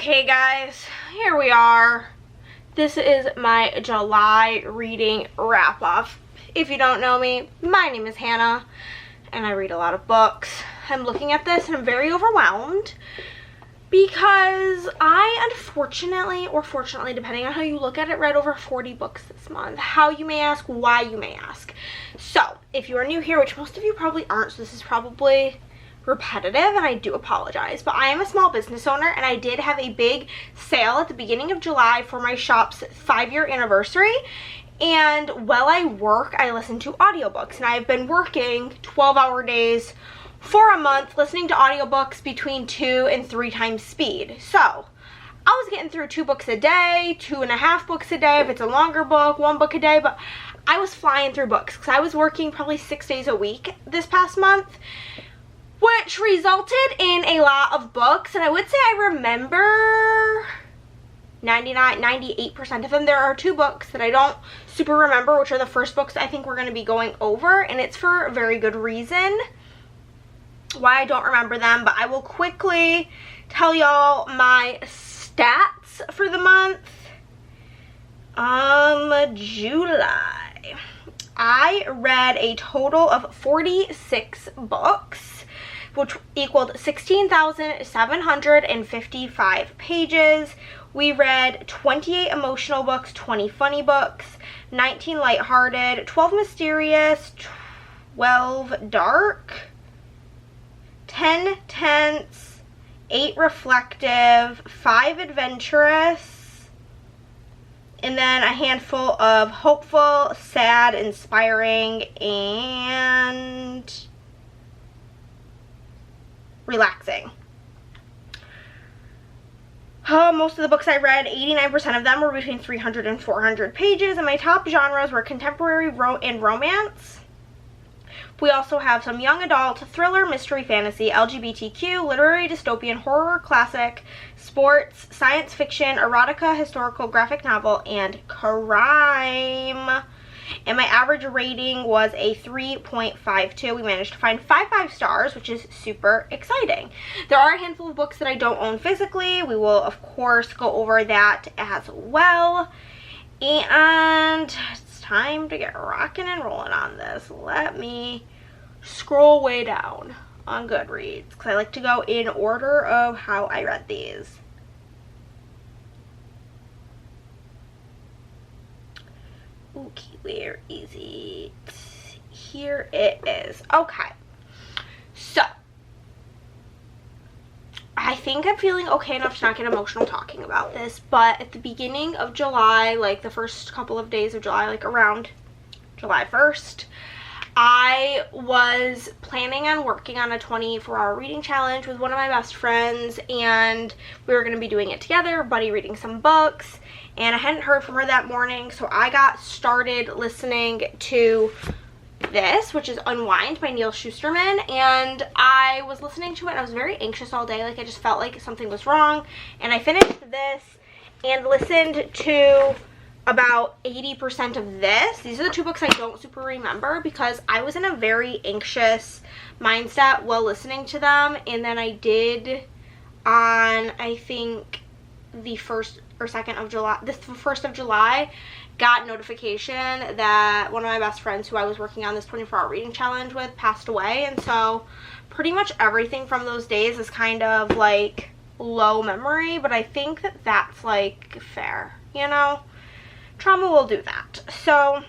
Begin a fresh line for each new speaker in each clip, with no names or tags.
Okay guys, here we are. This is my July reading wrap-up. If you don't know me, my name is Hannah and I read a lot of books. I'm looking at this and I'm very overwhelmed because I unfortunately, or fortunately, depending on how you look at it, read over 40 books this month. How, you may ask, why, you may ask. So if you are new here, which most of you probably aren't, so this is probably repetitive and I do apologize, but I am a small business owner and I did have a big sale at the beginning of July for my shop's 5-year anniversary, and while I work I listen to audiobooks, and I've been working 12-hour days for a month listening to audiobooks between 2 and 3 times speed. So I was getting through 2 books a day, 2.5 books a day if it's a longer book, 1 book a day, but I was flying through books because I was working probably 6 days a week this past month, which resulted in a lot of books. And I would say I remember 98% of them. There are 2 books that I don't super remember, which are the first books I think we're going to be going over, and it's for a very good reason why I don't remember them, but I will quickly tell y'all my stats for the month. July, I read a total of 46 books, which equaled 16,755 pages. We read 28 emotional books, 20 funny books, 19 lighthearted, 12 mysterious, 12 dark, 10 tense, 8 reflective, 5 adventurous, and then a handful of hopeful, sad, inspiring, and relaxing. Most of the books I read, 89% of them were between 300 and 400 pages, and my top genres were contemporary and romance. We also have some young adult, thriller, mystery, fantasy, LGBTQ, literary, dystopian, horror, classic, sports, science fiction, erotica, historical, graphic novel, and crime. And my average rating was a 3.52. We managed to find 5 5-stars, which is super exciting. There are a handful of books that I don't own physically. We will, of course, go over that as well. And it's time to get rocking and rolling on this. Let me scroll way down on Goodreads because I like to go in order of how I read these. Okay, where is it? Here it is. Okay, so I think I'm feeling okay enough to not get emotional talking about this, but at the beginning of July, like the first couple of days of July, like around July 1st, I was planning on working on a 24-hour reading challenge with one of my best friends, and we were going to be doing it together, buddy reading some books, and I hadn't heard from her that morning, so I got started listening to this, which is Unwind by Neil Shusterman, and I was listening to it and I was very anxious all day. Like, I just felt like something was wrong, and I finished this and listened to about 80% of this. These are the 2 books I don't super remember because I was in a very anxious mindset while listening to them, and then I did on, I think, the 1st or 2nd of July, the 1st of July, got notification that one of my best friends who I was working on this 24-hour reading challenge with passed away, and so pretty much everything from those days is kind of like low memory, but I think that that's like fair, you know? Trauma will do that. So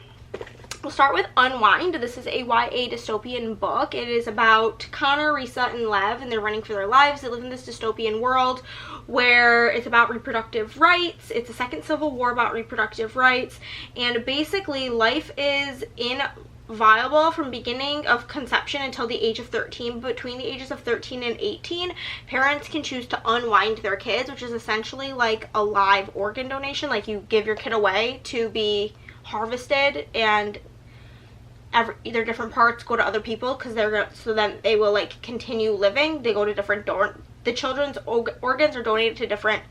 we'll start with Unwind. This is a YA dystopian book. It is about Connor, Risa, and Lev, and they're running for their lives. They live in this dystopian world where it's about reproductive rights. It's a second civil war about reproductive rights, and basically life is inviolable from beginning of conception until the age of 13. Between the ages of 13 and 18, parents can choose to unwind their kids, which is essentially like a live organ donation. Like, you give your kid away to be harvested, and their different parts go to other people because so then they will like continue living. They go to different the children's organs are donated to different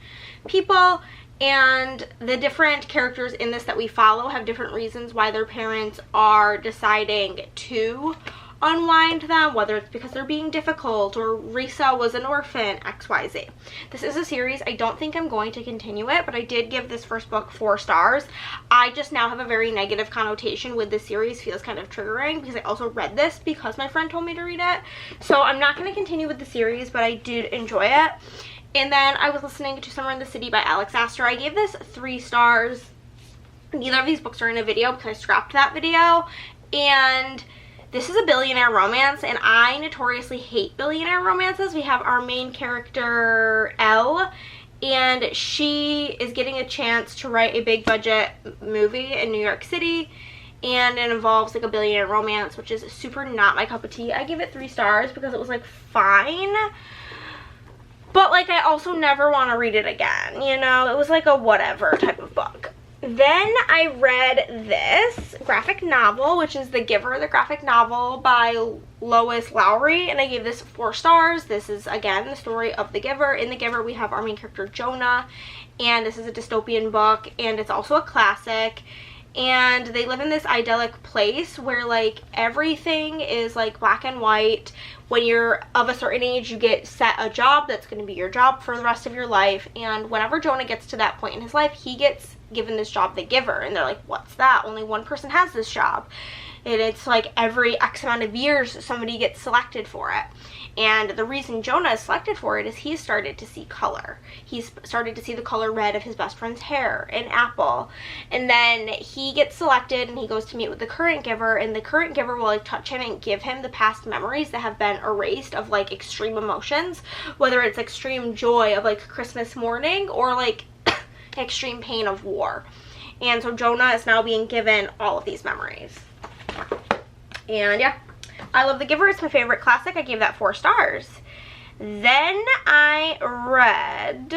people, and the different characters in this that we follow have different reasons why their parents are deciding to unwind them, whether it's because they're being difficult or Risa was an orphan, XYZ. This is a series. I don't think I'm going to continue it, but I did give this first book 4 stars. I just now have a very negative connotation with this series. Feels kind of triggering because I also read this because my friend told me to read it. So I'm not going to continue with the series, but I did enjoy it. And then I was listening to Summer in the City by Alex Astor. I gave this 3 stars. Neither of these books are in a video because I scrapped that video. And this is a billionaire romance, and I notoriously hate billionaire romances. We have our main character, Elle, and she is getting a chance to write a big budget movie in New York City, and it involves like a billionaire romance, which is super not my cup of tea. I give it 3 stars because it was like fine, but like I also never want to read it again, you know? It was like a whatever type of book. Then I read this graphic novel, which is The Giver, the graphic novel by Lois Lowry, and I gave this 4 stars. This is, again, the story of The Giver. In The Giver, we have our main character, Jonah, and this is a dystopian book, and it's also a classic. And they live in this idyllic place where, like, everything is, like, black and white. When you're of a certain age, you get set a job that's going to be your job for the rest of your life. And whenever Jonah gets to that point in his life, he gets given this job, The Giver. And they're like, what's that? Only one person has this job. And it's like every X amount of years, somebody gets selected for it. And the reason Jonah is selected for it is he's started to see color. He's started to see the color red of his best friend's hair, an apple. And then he gets selected and he goes to meet with the current giver, and the current giver will like touch him and give him the past memories that have been erased of like extreme emotions, whether it's extreme joy of like Christmas morning or like extreme pain of war. And so Jonah is now being given all of these memories. And yeah, I love The Giver. It's my favorite classic. I gave that 4 stars. Then I read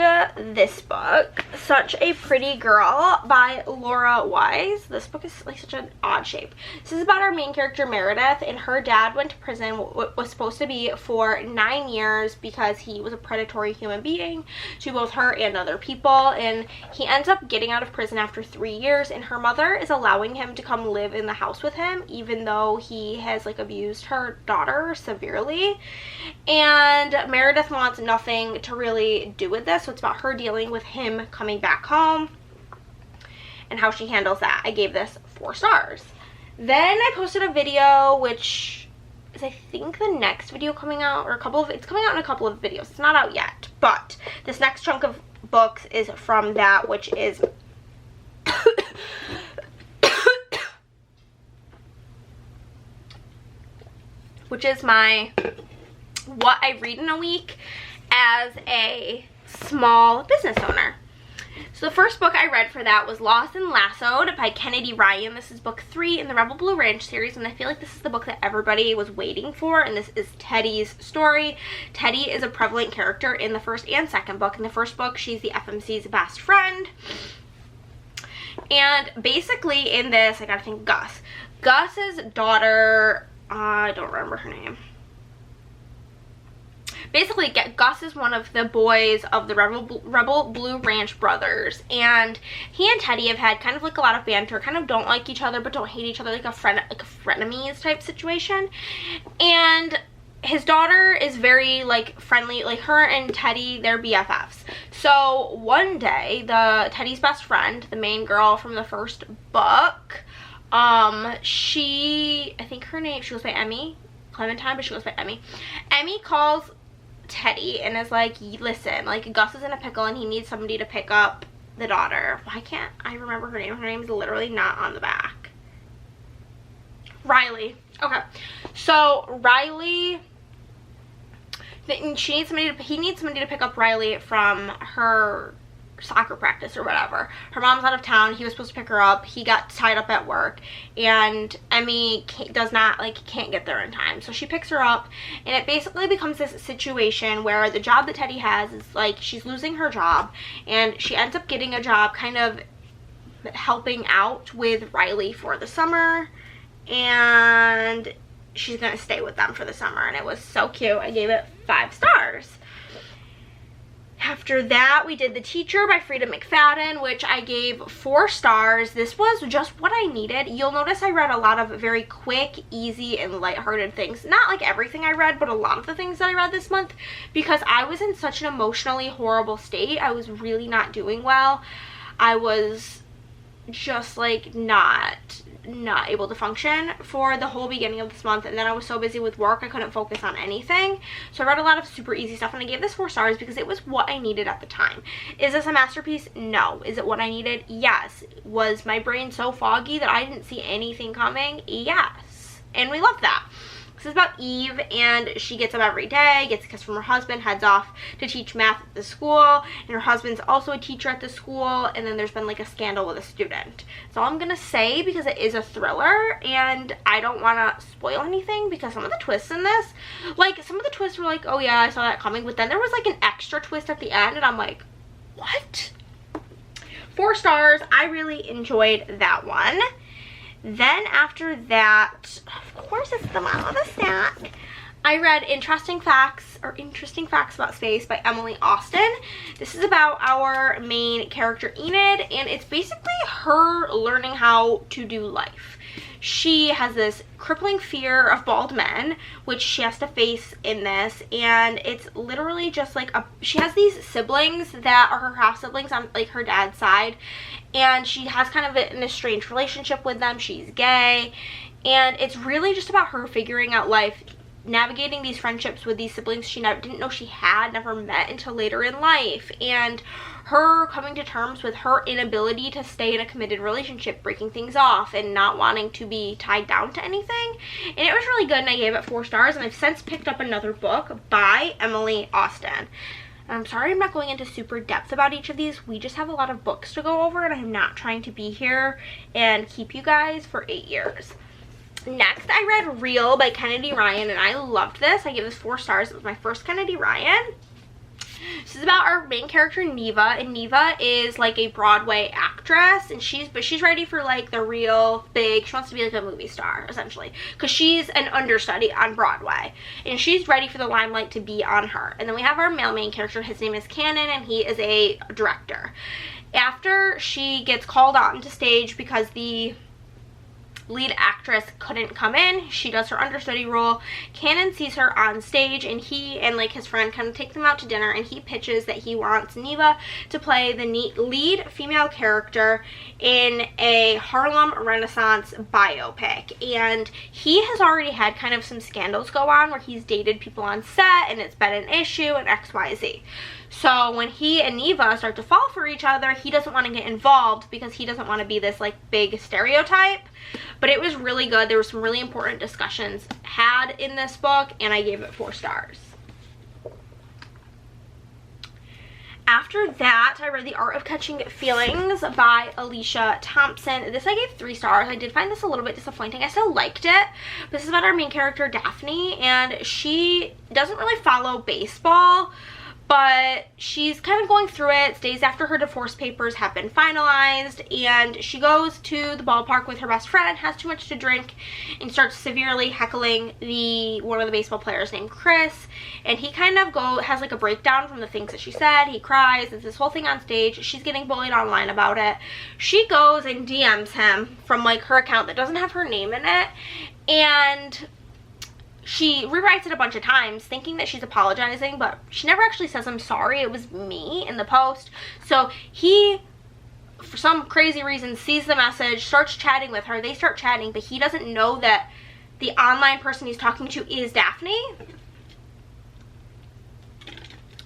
this book, Such a Pretty Girl by Laura Wise. This book is like such an odd shape. This is about our main character, Meredith, and her dad went to prison, was supposed to be for 9 years because he was a predatory human being to both her and other people, and he ends up getting out of prison after 3 years, and her mother is allowing him to come live in the house with him even though he has like abused her daughter severely. And Meredith wants nothing to really do with this, so it's about her dealing with him coming back home and how she handles that. I gave this 4 stars. Then I posted a video, which is I think the next video coming out, or it's coming out in a couple of videos. It's not out yet, but this next chunk of books is from that, which is my what I read in a week as a small business owner. So the first book I read for that was Lost and Lassoed by Kennedy Ryan. This is book 3 in the Rebel Blue Ranch series, and I feel like this is the book that everybody was waiting for, and this is Teddy's story. Teddy is a prevalent character in the first and second book. In the first book, she's the FMC's best friend. And basically in this, I gotta think, Gus's daughter, I don't remember her name. Basically, Gus is one of the boys of the Rebel Blue Ranch brothers, and he and Teddy have had kind of like a lot of banter, kind of don't like each other but don't hate each other, like a frenemies type situation. And his daughter is very like friendly, like her and Teddy, they're BFFs. So one day, Teddy's best friend, the main girl from the first book, I think her name, she goes by Emmy, Clementine, but she goes by Emmy. Emmy calls Teddy and is like, listen, like Gus is in a pickle and he needs somebody to pick up the daughter. Why can't I remember her name? Her name's literally not on the back. Riley. Okay, so Riley, he needs somebody to pick up Riley from her soccer practice or whatever. Her mom's out of town. He was supposed to pick her up. He got tied up at work, and Emmy can't get there in time, so she picks her up, and it basically becomes this situation where the job that Teddy has is like she's losing her job, and she ends up getting a job kind of helping out with Riley for the summer, and she's gonna stay with them for the summer, and it was so cute. I gave it 5 stars. After that, we did The Teacher by Frida McFadden, which I gave 4 stars. This was just what I needed. You'll notice I read a lot of very quick, easy, and lighthearted things. Not like everything I read, but a lot of the things that I read this month, because I was in such an emotionally horrible state. I was really not doing well. I was just like not able to function for the whole beginning of this month, and then I was so busy with work I couldn't focus on anything. So I read a lot of super easy stuff, and I gave this 4 stars because it was what I needed at the time. Is this a masterpiece? No. Is it what I needed? Yes. Was my brain so foggy that I didn't see anything coming? Yes. And we love that. This is about Eve, and she gets up every day, gets a kiss from her husband, heads off to teach math at the school, and her husband's also a teacher at the school, and then there's been like a scandal with a student. That's all I'm gonna say, because it is a thriller, and I don't want to spoil anything, because some of the twists in this, like, some of the twists were like, oh yeah, I saw that coming, but then there was like an extra twist at the end, and I'm like, what? 4 stars. I really enjoyed that one. Then after that, of course it's the mom of the stack, I read Interesting Facts About Space by Emily Austin. This is about our main character Enid, and it's basically her learning how to do life. She has this crippling fear of bald men, which she has to face in this, and it's literally just like she has these siblings that are her half siblings on like her dad's side, and she has kind of an estranged relationship with them. She's gay, and it's really just about her figuring out life, navigating these friendships with these siblings she didn't know she had, never met until later in life, and her coming to terms with her inability to stay in a committed relationship, breaking things off, and not wanting to be tied down to anything. And it was really good, and I gave it 4 stars, and I've since picked up another book by Emily Austin. I'm sorry I'm not going into super depth about each of these. We just have a lot of books to go over, and I'm not trying to be here and keep you guys for 8 years. Next, I read Real by Kennedy Ryan, and I loved this. I gave this 4 stars. It was my first Kennedy Ryan. This is about our main character, Neva, and Neva is like a Broadway actress, and she's ready for like the real big, she wants to be like a movie star, essentially, because she's an understudy on Broadway, and she's ready for the limelight to be on her. And then we have our male main character, his name is Cannon, and he is a director. After she gets called onto stage because the lead actress couldn't come in, she does her understudy role. Cannon sees her on stage, and he and like his friend kind of take them out to dinner, and he pitches that he wants Neva to play the lead female character in a Harlem Renaissance biopic. And he has already had kind of some scandals go on where he's dated people on set, and it's been an issue, and XYZ. So when he and Neva start to fall for each other, he doesn't want to get involved because he doesn't want to be this like big stereotype. But it was really good. There were some really important discussions had in this book, and I gave it 4 stars. After that, I read The Art of Catching Feelings by Alicia Thompson. This I gave 3 stars. I did find this a little bit disappointing. I still liked it. This is about our main character, Daphne, and she doesn't really follow baseball, but she's kind of going through it. It's days after her divorce papers have been finalized, and she goes to the ballpark with her best friend, has too much to drink, and starts severely heckling one of the baseball players named Chris. And he kind of has like a breakdown from the things that she said. He cries. It's this whole thing on stage. She's getting bullied online about it. She goes and DMs him from like her account that doesn't have her name in it, and she rewrites it a bunch of times thinking that she's apologizing, but she never actually says I'm sorry, it was me in the post. So he, for some crazy reason, sees the message, starts chatting with her. They start chatting, but he doesn't know that the online person he's talking to is Daphne.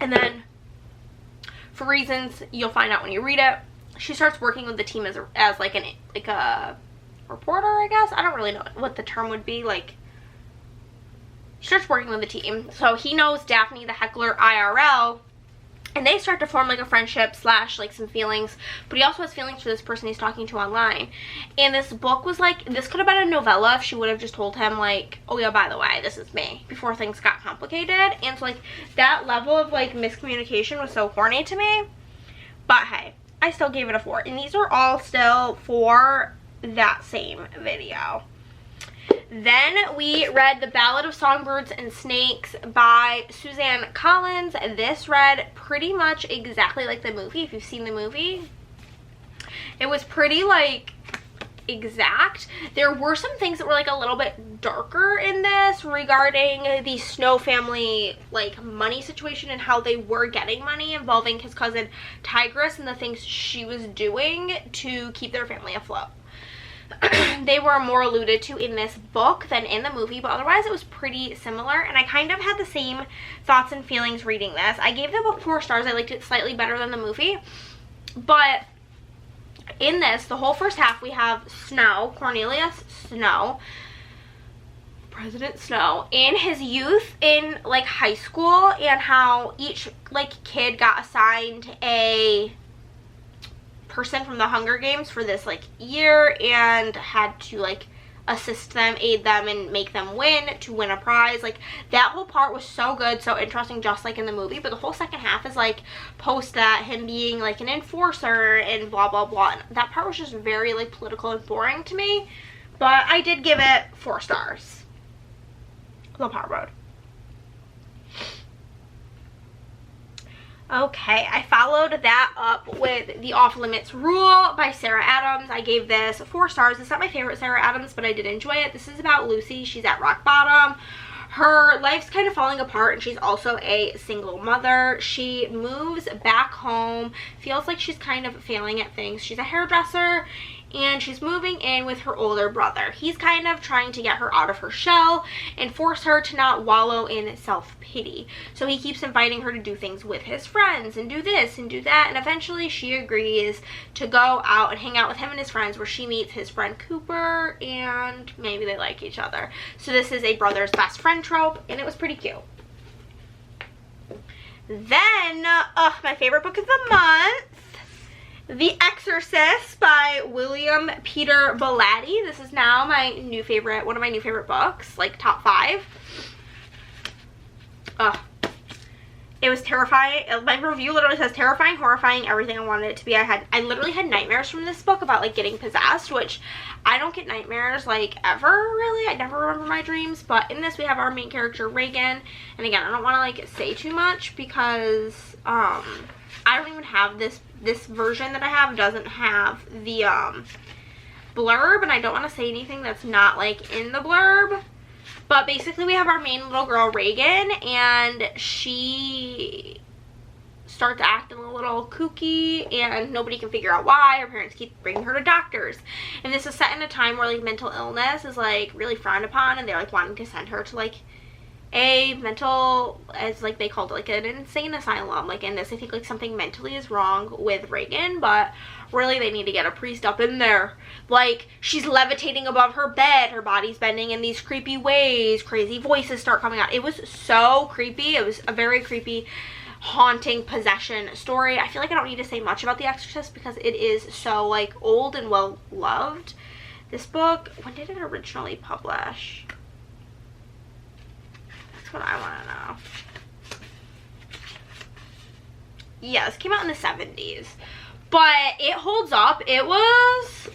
And then, for reasons you'll find out when you read it, she starts working with the team as like a reporter, I guess. I don't really know what the term would be. Like, she starts working with the team. So he knows Daphne, the heckler, IRL, and they start to form like a friendship / like some feelings, but he also has feelings for this person he's talking to online. And this book was like, this could have been a novella if she would have just told him like, oh yeah, by the way, this is me, before things got complicated. And so like that level of like miscommunication was so corny to me, but hey, I still gave it a 4. And these are all still for that same video. Then we read The Ballad of Songbirds and Snakes by Suzanne Collins. This read pretty much exactly like the movie, if you've seen the movie. It was pretty like exact. There were some things that were like a little bit darker in this regarding the Snow family like money situation and how they were getting money, involving his cousin Tigress and the things she was doing to keep their family afloat. They were more alluded to in this book than in the movie, but otherwise it was pretty similar, and I kind of had the same thoughts and feelings reading this. I gave the book 4 stars. I liked it slightly better than the movie, but in this, the whole first half, we have Snow, Cornelius Snow, President Snow, in his youth in like high school, and how each like kid got assigned a person from the Hunger Games for this like year and had to like assist them, aid them, and make them win to win a prize. Like that whole part was so good, so interesting, just like in the movie. But the whole second half is like post that, him being like an enforcer and blah blah blah, and that part was just very like political and boring to me. But I did give it 4 stars. The Power Road. Okay, I followed that up with The Off Limits Rule by Sarah Adams. I gave this 4 stars. It's not my favorite Sarah Adams, but I did enjoy it. This is about Lucy. She's at rock bottom. Her life's kind of falling apart, and she's also a single mother. She moves back home, feels like she's kind of failing at things. She's a hairdresser, and she's moving in with her older brother. He's kind of trying to get her out of her shell and force her to not wallow in self-pity. So he keeps inviting her to do things with his friends and do this and do that, and eventually she agrees to go out and hang out with him and his friends, where she meets his friend Cooper, and maybe they like each other. So this is a brother's best friend trope, and it was pretty cute. Then, my favorite book of the month, The Exorcist by William Peter Blatty. This is now my new favorite, one of my new favorite books, like top 5. It was terrifying. My review literally says terrifying, horrifying, everything I wanted it to be. I literally had nightmares from this book about like getting possessed, which I don't get nightmares like ever really. I never remember my dreams, but in this we have our main character Reagan, and again I don't want to like say too much because I don't even have this version that I have doesn't have the blurb, and I don't want to say anything that's not like in the blurb. But basically we have our main little girl Reagan, and she starts acting a little kooky and nobody can figure out why. Her parents keep bringing her to doctors, and this is set in a time where like mental illness is like really frowned upon, and they're like wanting to send her to like a mental, as like they called it, like an insane asylum. Like in this I think like something mentally is wrong with Reagan, but really they need to get a priest up in there. Like she's levitating above her bed, her body's bending in these creepy ways, crazy voices start coming out. It was so creepy. It was a very creepy, haunting possession story. I feel like I don't need to say much about The Exorcist because it is so like old and well loved. This book, when did it originally publish? What I want to know. Yes, came out in the 70s, but it holds up. It was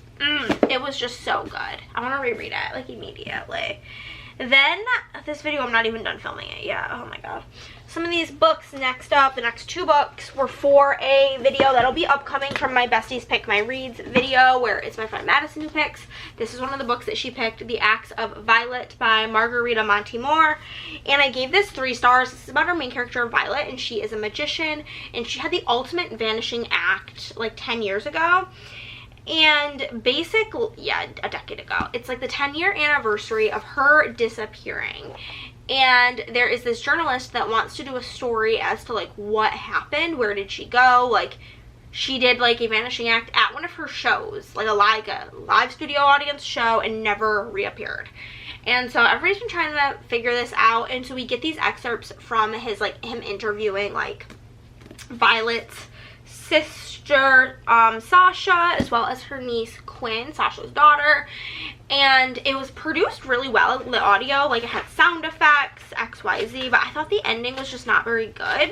just so good. I want to reread it like immediately. Then this video, I'm not even done filming it yet. Oh my god. Some of these books next up, the next 2 books were for a video that'll be upcoming from my Besties Pick My Reads video, where it's my friend Madison who picks. This is one of the books that she picked, The Acts of Violet by Margarita Montemor, and I gave this 3 stars. This is about our main character Violet, and she is a magician, and she had the ultimate vanishing act like 10 years ago. And basically, yeah, a decade ago. It's like the 10-year anniversary of her disappearing. And there is this journalist that wants to do a story as to like what happened, where did she go. Like she did like a vanishing act at one of her shows, like a live studio audience show, and never reappeared. And so everybody's been trying to figure this out, and so we get these excerpts from his like him interviewing like Violet's sister Sasha, as well as her niece Quinn, Sasha's daughter. And it was produced really well, the audio, like it had sound effects, XYZ, but I thought the ending was just not very good.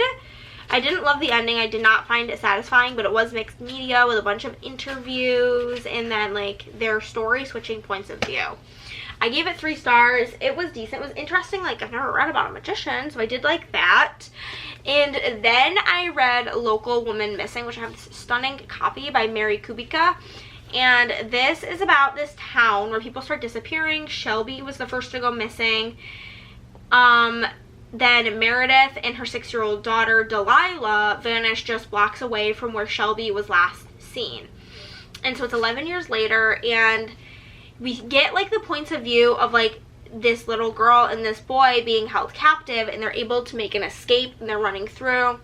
I didn't love the ending. I did not find it satisfying, but it was mixed media with a bunch of interviews and then like their story switching points of view. I gave it 3 stars. It was decent. It was interesting. Like, I've never read about a magician, so I did like that. And then I read Local Woman Missing, which I have this stunning copy by Mary Kubica. And this is about this town where people start disappearing. Shelby was the first to go missing. Then Meredith and her 6-year-old daughter Delilah vanished just blocks away from where Shelby was last seen. And so it's 11 years later, and we get like the points of view of like this little girl and this boy being held captive, and they're able to make an escape, and they're running through,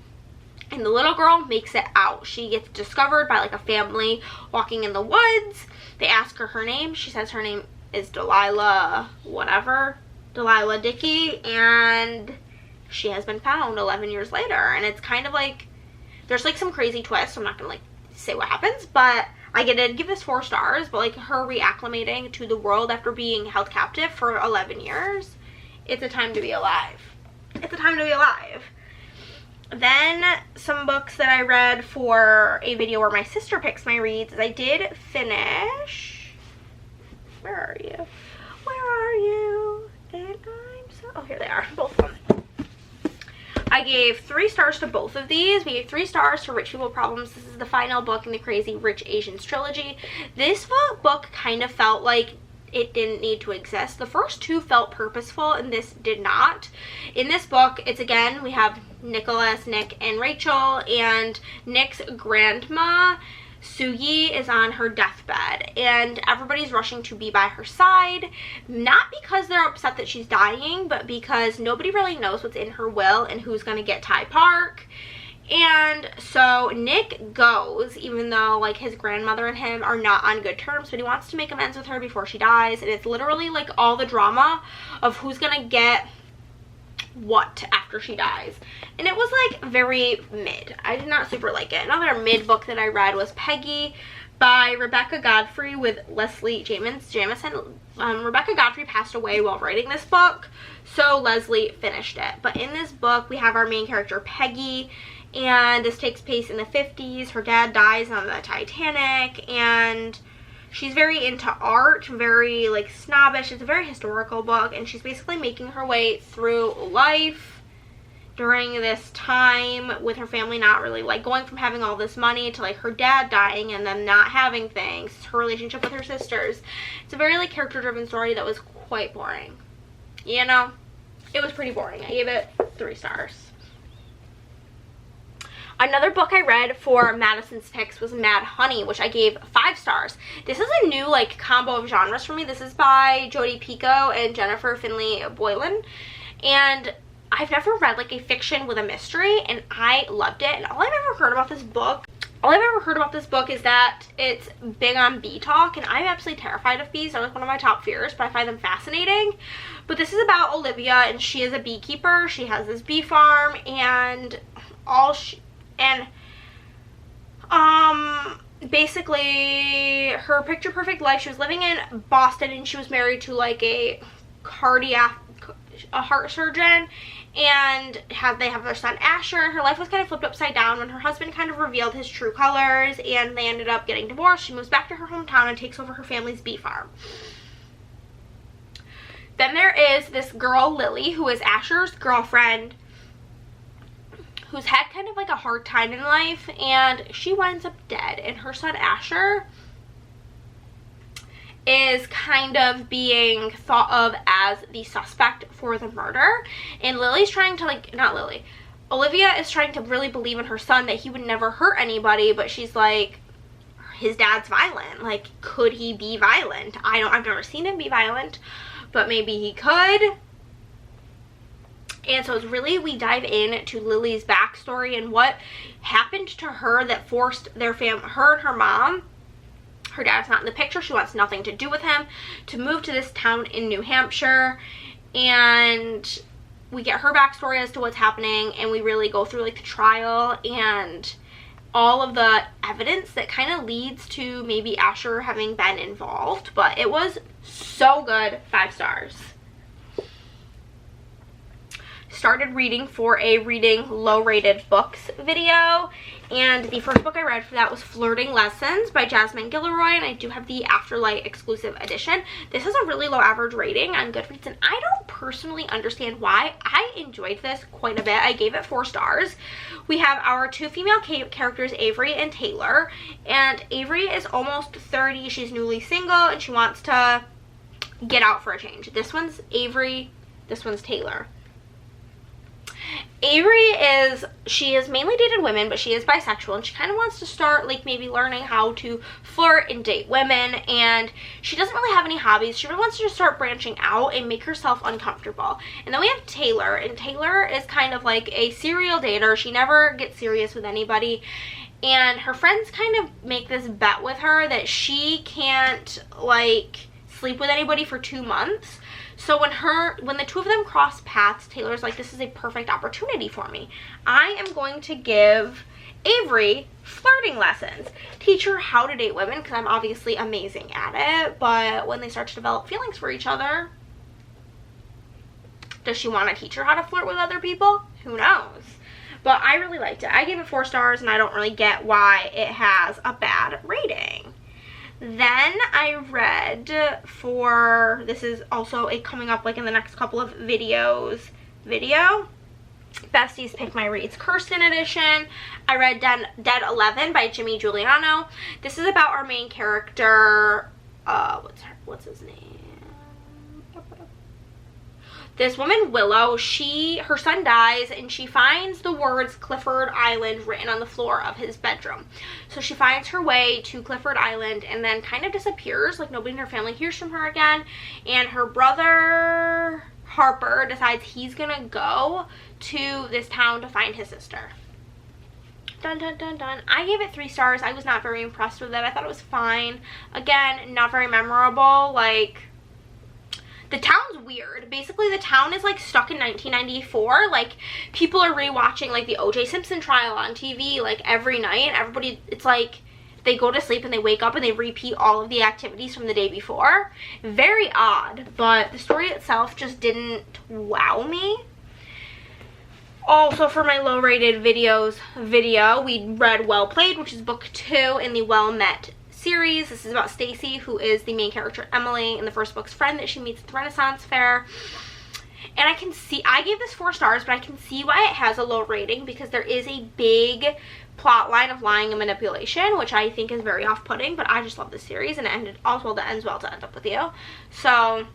and the little girl makes it out. She gets discovered by like a family walking in the woods. They ask her name. She says her name is Delilah whatever, Delilah Dickey, and she has been found 11 years later. And it's kind of like, there's like some crazy twists. I'm not gonna like say what happens, but I did give this 4 stars. But like her reacclimating to the world after being held captive for 11 years, it's a time to be alive. It's a time to be alive. Then some books that I read for a video where my sister picks my reads is I did finish, where are you? Where are you? And I'm so, oh, here they are, both of them. I gave 3 stars to both of these. We gave 3 stars to Rich People Problems. This is the final book in the Crazy Rich Asians trilogy. This book kind of felt like it didn't need to exist. The first 2 felt purposeful, and this did not. In this book, it's again, we have Nicholas, Nick, and Rachel, and Nick's grandma, Suyi, is on her deathbed, and everybody's rushing to be by her side, not because they're upset that she's dying, but because nobody really knows what's in her will and who's going to get Ty Park. And so Nick goes, even though like his grandmother and him are not on good terms, but he wants to make amends with her before she dies. And it's literally like all the drama of who's gonna get what after she dies. And it was like very mid. I did not super like it. Another mid book that I read was Peggy by Rebecca Godfrey with Leslie Jamison. Rebecca Godfrey passed away while writing this book, so Leslie finished it. But in this book we have our main character Peggy, and this takes place in the 50s. Her dad dies on the Titanic, and she's very into art, very like snobbish. It's a very historical book, and she's basically making her way through life during this time with her family not really like going from having all this money to like her dad dying and them not having things, her relationship with her sisters. It's a very like character driven story that was quite boring. You know, it was pretty boring. I gave it 3 stars. Another book I read for Madison's Picks was Mad Honey, which I gave 5 stars. This is a new like combo of genres for me. This is by Jodi Picoult and Jennifer Finley Boylan, and I've never read like a fiction with a mystery, and I loved it. And all I've ever heard about this book is that it's big on bee talk, and I'm absolutely terrified of bees. They're like one of my top fears, but I find them fascinating. But this is about Olivia, and she is a beekeeper. She has this bee farm, and basically her picture perfect life, she was living in Boston, and she was married to like a heart surgeon, and they have their son Asher, and her life was kind of flipped upside down when her husband kind of revealed his true colors, and they ended up getting divorced. She moves back to her hometown and takes over her family's bee farm. Then there is this girl Lily, who is Asher's girlfriend, who's had kind of like a hard time in life, and she winds up dead, and her son Asher is kind of being thought of as the suspect for the murder. And Lily's trying to like, not Lily, Olivia is trying to really believe in her son that he would never hurt anybody, but she's like, his dad's violent, like could he be violent? I've never seen him be violent, but maybe he could. And so it's really, we dive into Lily's backstory and what happened to her that forced her and her mom, her dad's not in the picture, she wants nothing to do with him, to move to this town in New Hampshire. And we get her backstory as to what's happening, and we really go through like the trial and all of the evidence that kind of leads to maybe Asher having been involved. But it was so good. 5 stars. started reading for a reading low rated books video, and the first book I read for that was Flirting Lessons by Jasmine Gilroy, and I do have the Afterlight exclusive edition. This has a really low average rating on Goodreads, and I don't personally understand why. I enjoyed this quite a bit. I gave it 4 stars. We have our 2 female characters, Avery and Taylor, and Avery is almost 30. She's newly single and she wants to get out for a change. This one's Avery, this one's Taylor. Avery she has mainly dated women, but she is bisexual, and she kind of wants to start like maybe learning how to flirt and date women, and she doesn't really have any hobbies. She really wants to just start branching out and make herself uncomfortable. And then we have Taylor, and Taylor is kind of like a serial dater. She never gets serious with anybody, and her friends kind of make this bet with her that she can't like sleep with anybody for 2 months. So when the 2 of them cross paths, Taylor's like, this is a perfect opportunity for me. I am going to give Avery flirting lessons. Teach her how to date women, because I'm obviously amazing at it. But when they start to develop feelings for each other, does she want to teach her how to flirt with other people? Who knows? But I really liked it. I gave it 4 stars, and I don't really get why it has a bad rating. Then I read this is also a coming up like in the next couple of videos video, Bestie's Pick My Reads Kirsten edition. I read Dead 11 by Jimmy Giuliano. This is about our main character, what's his name? This woman, Willow, her son dies, and she finds the words Clifford Island written on the floor of his bedroom. So she finds her way to Clifford Island and then kind of disappears, like nobody in her family hears from her again. And her brother, Harper, decides he's gonna go to this town to find his sister. Dun, dun, dun, dun. I gave it 3 stars. I was not very impressed with it. I thought it was fine. Again, not very memorable. Like, the town's weird. Basically, the town is like stuck in 1994. Like, people are rewatching like the O.J. Simpson trial on TV like every night. Everybody, it's like they go to sleep and they wake up and they repeat all of the activities from the day before. Very odd, but the story itself just didn't wow me. Also, for my low rated video, we read Well Played, which is book 2 in the Well Met series. This is about Stacy, who is the main character Emily in the first book's friend that she meets at the Renaissance Fair. And I gave this 4 stars, but I can see why it has a low rating, because there is a big plot line of lying and manipulation, which I think is very off-putting, but I just love this series, and it ends well to end up with you. So,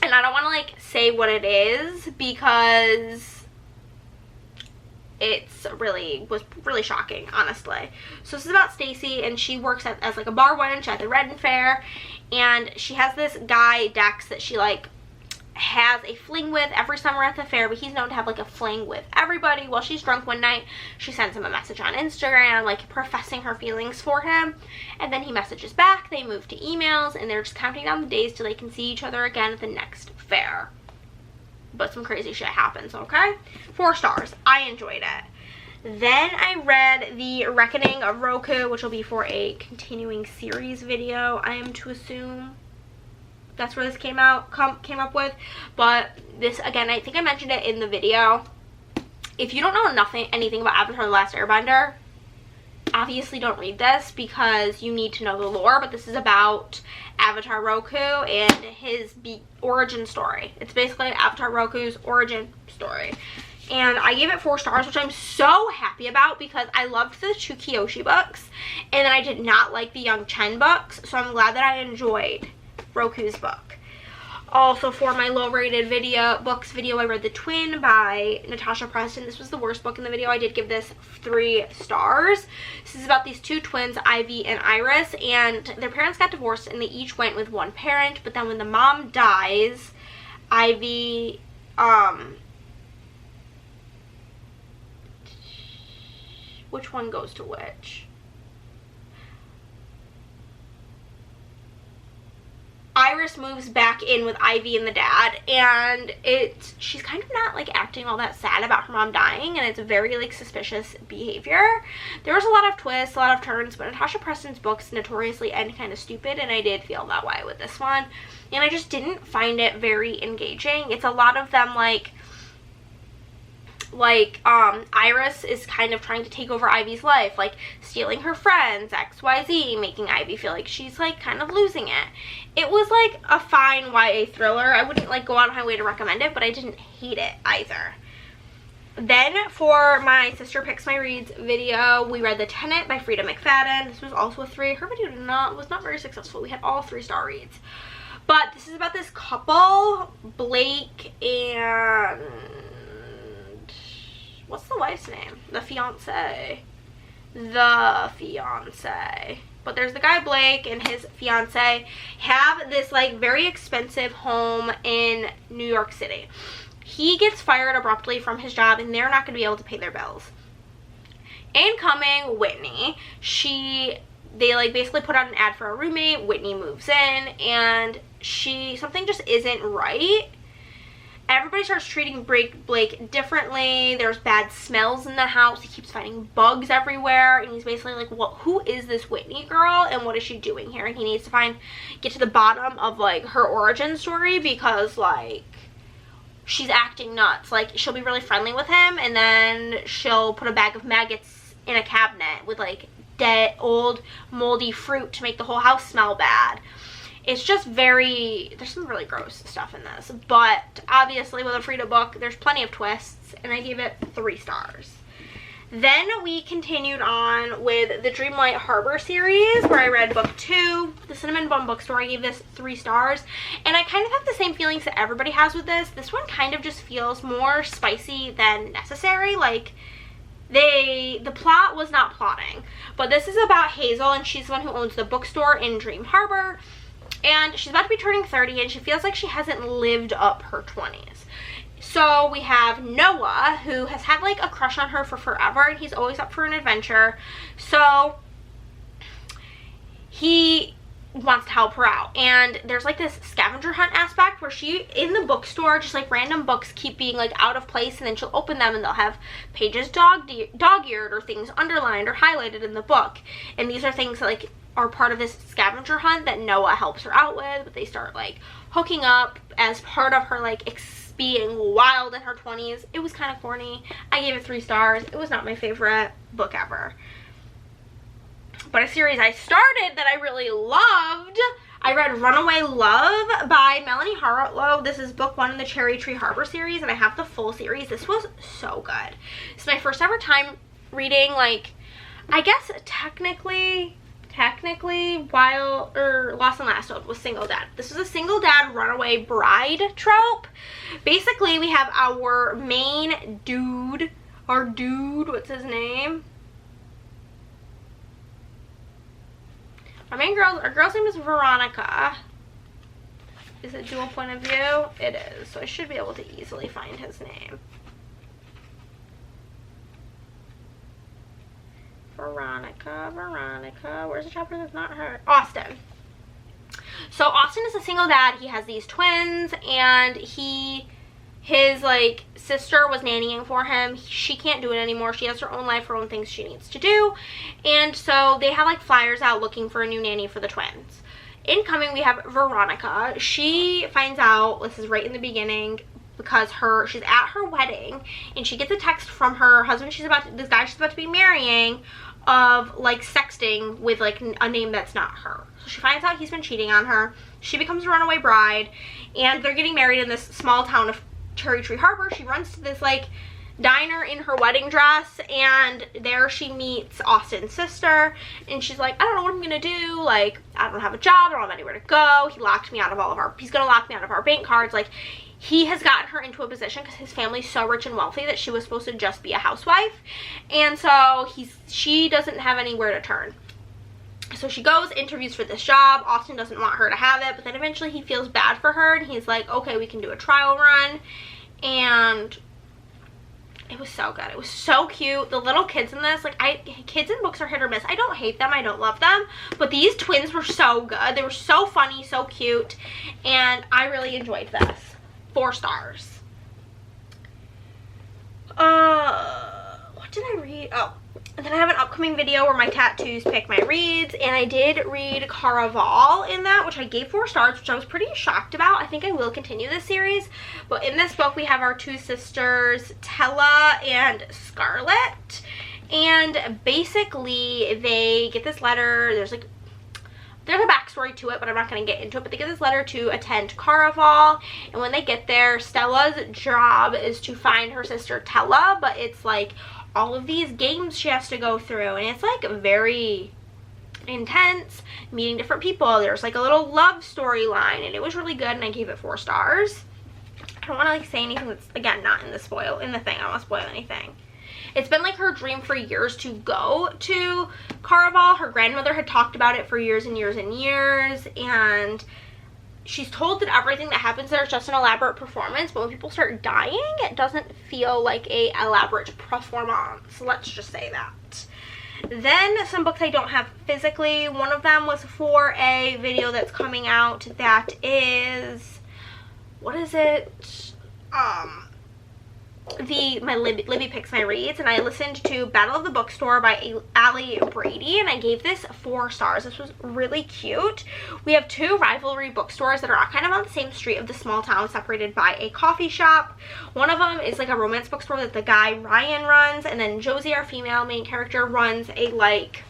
and I don't want to like say what it is, because was really shocking, honestly. So this is about Stacy, and she works as like a bar wench at the Redden Fair, and she has this guy, Dex, that she like has a fling with every summer at the fair, but he's known to have like a fling with everybody. While she's drunk one night, she sends him a message on Instagram, like professing her feelings for him, and then he messages back. They move to emails, and they're just counting down the days till they can see each other again at the next fair. But some crazy shit happens, okay? 4 stars. I enjoyed it. Then I read The Reckoning of Roku, which will be for a continuing series video, I am to assume. That's where this came up with. But this, again, I think I mentioned it in the video. If you don't know anything about Avatar: The Last Airbender, obviously don't read this, because you need to know the lore. But this is about Avatar Roku and his origin story. It's basically Avatar Roku's origin story. And I gave it 4 stars, which I'm so happy about, because I loved the 2 Kyoshi books, and then I did not like the Young Chen books, so I'm glad that I enjoyed Roku's book. Also, for my low rated video, I read The Twin by Natasha Preston. This was the worst book in the video. I did give this 3 stars. This is about these 2 twins, Ivy and Iris, and their parents got divorced, and they each went with one parent. But then when the mom dies, Ivy, which one goes to which? Iris moves back in with Ivy and the dad, and she's kind of not like acting all that sad about her mom dying, and it's very like suspicious behavior. There was a lot of twists, a lot of turns, but Natasha Preston's books notoriously end kind of stupid, and I did feel that way with this one, and I just didn't find it very engaging. It's a lot of them like like Iris is kind of trying to take over Ivy's life, like stealing her friends, XYZ, making Ivy feel like she's like kind of losing it. It was like a fine YA thriller. I wouldn't like go out of my way to recommend it, but I didn't hate it either. Then for my Sister Picks My Reads video, we read The Tenant by Frida McFadden. This was also a 3. Her video was not very successful. We had all 3-star reads. But this is about this couple, Blake and... what's the wife's name? The fiance. But there's the guy Blake and his fiance have this like very expensive home in New York City. He gets fired abruptly from his job and they're not going to be able to pay their bills. Incoming Whitney, they like basically put out an ad for a roommate. Whitney moves in and something just isn't right. Everybody starts treating Blake differently. There's bad smells in the house. He keeps finding bugs everywhere. And he's basically like, who is this Whitney girl? And what is she doing here? And he needs to get to the bottom of like her origin story, because like she's acting nuts. Like she'll be really friendly with him and then she'll put a bag of maggots in a cabinet with like dead old moldy fruit to make the whole house smell bad. It's just there's some really gross stuff in this, but obviously with a Frida book, there's plenty of twists, and I gave it 3 stars. Then we continued on with the Dreamlight Harbor series, where I read book 2, The Cinnamon Bum Bookstore. I gave this 3 stars, and I kind of have the same feelings that everybody has with this. This one kind of just feels more spicy than necessary. Like, the plot was not plotting, but this is about Hazel, and she's the one who owns the bookstore in Dream Harbor. And she's about to be turning 30 and she feels like she hasn't lived up her 20s. So we have Noah, who has had like a crush on her for forever and he's always up for an adventure. So he wants to help her out. And there's like this scavenger hunt aspect where in the bookstore, just like random books keep being like out of place, and then she'll open them and they'll have pages dog-eared or things underlined or highlighted in the book. And these are things that like are part of this scavenger hunt that Noah helps her out with, but they start like hooking up as part of her like being wild in her 20s. It was kind of corny. I gave it 3 stars. It was not my favorite book ever. But a series I started that I really loved, I read Runaway Love by Melanie Harlow. This is book 1 in the Cherry Tree Harbor series, and I have the full series. This was so good. It's my first ever time reading, like, I guess technically while Lost and Lasted was single dad. This is a single dad runaway bride trope. Basically, we have our main dude, what's his name? Our girl's name is Veronica. Is it dual point of view? It is, so I should be able to easily find his name. Veronica, where's the chapter that's not her? Austin. So Austin is a single dad. He has these twins, and his like sister was nannying for him. She can't do it anymore. She has her own life, her own things she needs to do, and so they have like flyers out looking for a new nanny for the twins. Incoming, we have Veronica. She finds out, this is right in the beginning, because she's at her wedding and she gets a text from her husband this guy she's about to be marrying, of like sexting with like a name that's not her. So she finds out he's been cheating on her. She becomes a runaway bride, and they're getting married in this small town of Cherry Tree Harbor. She runs to this like diner in her wedding dress, and there she meets Austin's sister, and she's like, I don't know what I'm gonna do, like I don't have a job, I don't have anywhere to go, he's gonna lock me out of our bank cards. Like, he has gotten her into a position because his family's so rich and wealthy that she was supposed to just be a housewife, and so she doesn't have anywhere to turn. So she goes, interviews for this job. Austin doesn't want her to have it, but then eventually he feels bad for her, and he's like, okay, we can do a trial run. And it was so good. It was so cute. The little kids in this, like, kids in books are hit or miss. I don't hate them, I don't love them, but these twins were so good. They were so funny, so cute, and I really enjoyed this. 4 stars. What did I read? Oh, And then I have an upcoming video where my tattoos pick my reads, and I did read Caraval in that, which I gave 4 stars, which I was pretty shocked about. I think I will continue this series. But in this book, we have our 2 sisters, Tella and Scarlett. And basically, they get this letter. There's a backstory to it, but I'm not going to get into it. But they get this letter to attend Caraval, and when they get there, Stella's job is to find her sister Tella, but it's like all of these games she has to go through, and it's like very intense, meeting different people. There's like a little love storyline, and it was really good, and I gave it 4 stars. I don't want to like say anything that's, again, not in the thing. I don't want to spoil anything. It's been like her dream for years to go to Caraval. Her grandmother had talked about it for years and years and years, and she's told that everything that happens there is just an elaborate performance, but when people start dying, it doesn't feel like a elaborate performance. Let's just say that. Then some books I don't have physically. One of them was for a video that's coming out that is, what is it? Libby Picks My Reads, and I listened to Battle of the Bookstore by Allie Brady, and I gave this 4 stars. This was really cute. We have 2 rivalry bookstores that are kind of on the same street of the small town, separated by a coffee shop. One of them is like a romance bookstore that the guy Ryan runs, and then Josie, our female main character, runs a like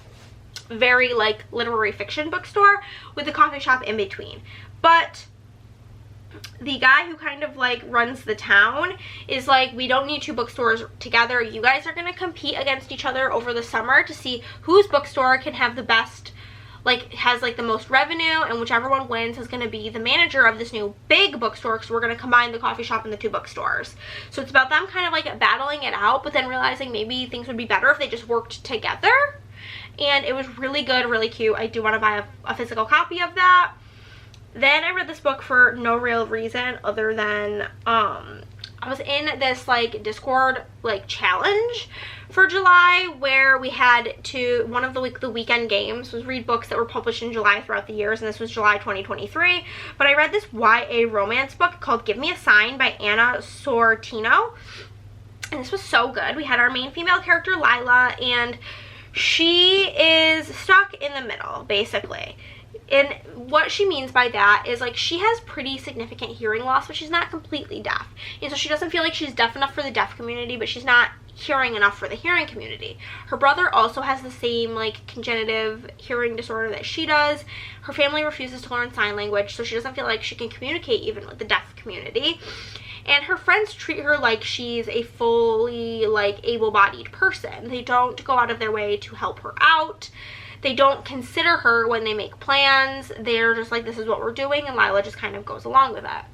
very like literary fiction bookstore with the coffee shop in between. But the guy who kind of like runs the town is like, we don't need 2 bookstores together. You guys are going to compete against each other over the summer to see whose bookstore can have the best, like has like the most revenue, and whichever one wins is going to be the manager of this new big bookstore, because we're going to combine the coffee shop and the 2 bookstores. So it's about them kind of like battling it out, but then realizing maybe things would be better if they just worked together. And it was really good, really cute. I do want to buy a physical copy of that. Then I read this book for no real reason other than I was in this like Discord like challenge for July, where we had to, one of the weekend games was read books that were published in July throughout the years, and this was July 2023. But I read this YA romance book called Give Me a Sign by Anna Sortino, and this was so good. We had our main female character Lila, and she is stuck in the middle basically. And what she means by that is like she has pretty significant hearing loss, but she's not completely deaf. And so she doesn't feel like she's deaf enough for the deaf community, but she's not hearing enough for the hearing community. Her brother also has the same like congenitive hearing disorder that she does. Her family refuses to learn sign language, so she doesn't feel like she can communicate even with the deaf community. And her friends treat her like she's a fully like able-bodied person. They don't go out of their way to help her out. They don't consider her when they make plans. They're just like, this is what we're doing, and Lila just kind of goes along with it.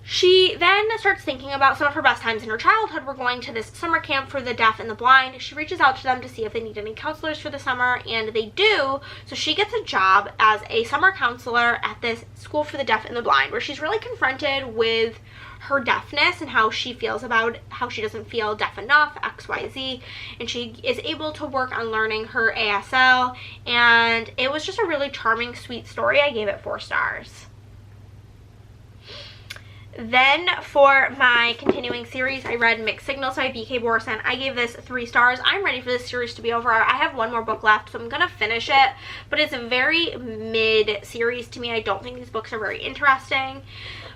She then starts thinking about some of her best times in her childhood. We're going to this summer camp for the deaf and the blind. She reaches out to them to see if they need any counselors for the summer, and they do. So she gets a job as a summer counselor at this school for the deaf and the blind, where she's really confronted with her deafness and how she feels about how she doesn't feel deaf enough, XYZ, and she is able to work on learning her ASL, and it was just a really charming, sweet story. I gave it 4 stars. Then for my continuing series, I read Mixed Signals by B.K. Borison. I gave this 3 stars. I'm ready for this series to be over. I have 1 more book left, so I'm gonna finish it, but it's a very mid series to me. I don't think these books are very interesting.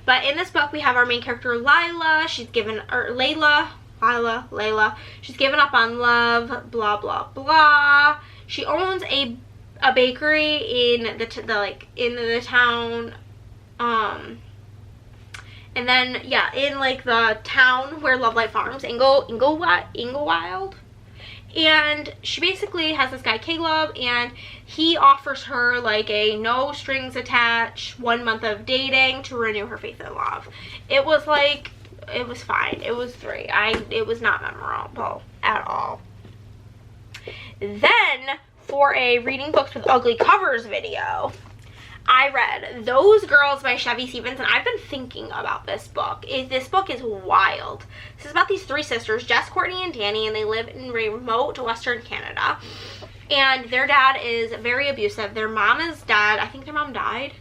But in this book, we have our main character, Lila. She's given, or Layla. She's given up on love, blah, blah, blah. She owns a bakery in the town, and then, yeah, in, like, the town where Lovelight Farms, Inglewild. And she basically has this guy, Caleb, and he offers her, like, a no-strings-attached 1 month of dating to renew her faith in love. It was, like, it was fine. It was 3. It was not memorable at all. Then, for a reading books with ugly covers video, I read Those Girls by Chevy Stevens, and I've been thinking about this book. This book is wild. This is about these 3 sisters, Jess, Courtney, and Danny, and they live in remote Western Canada. And their dad is very abusive. Their mom is dead. I think their mom died.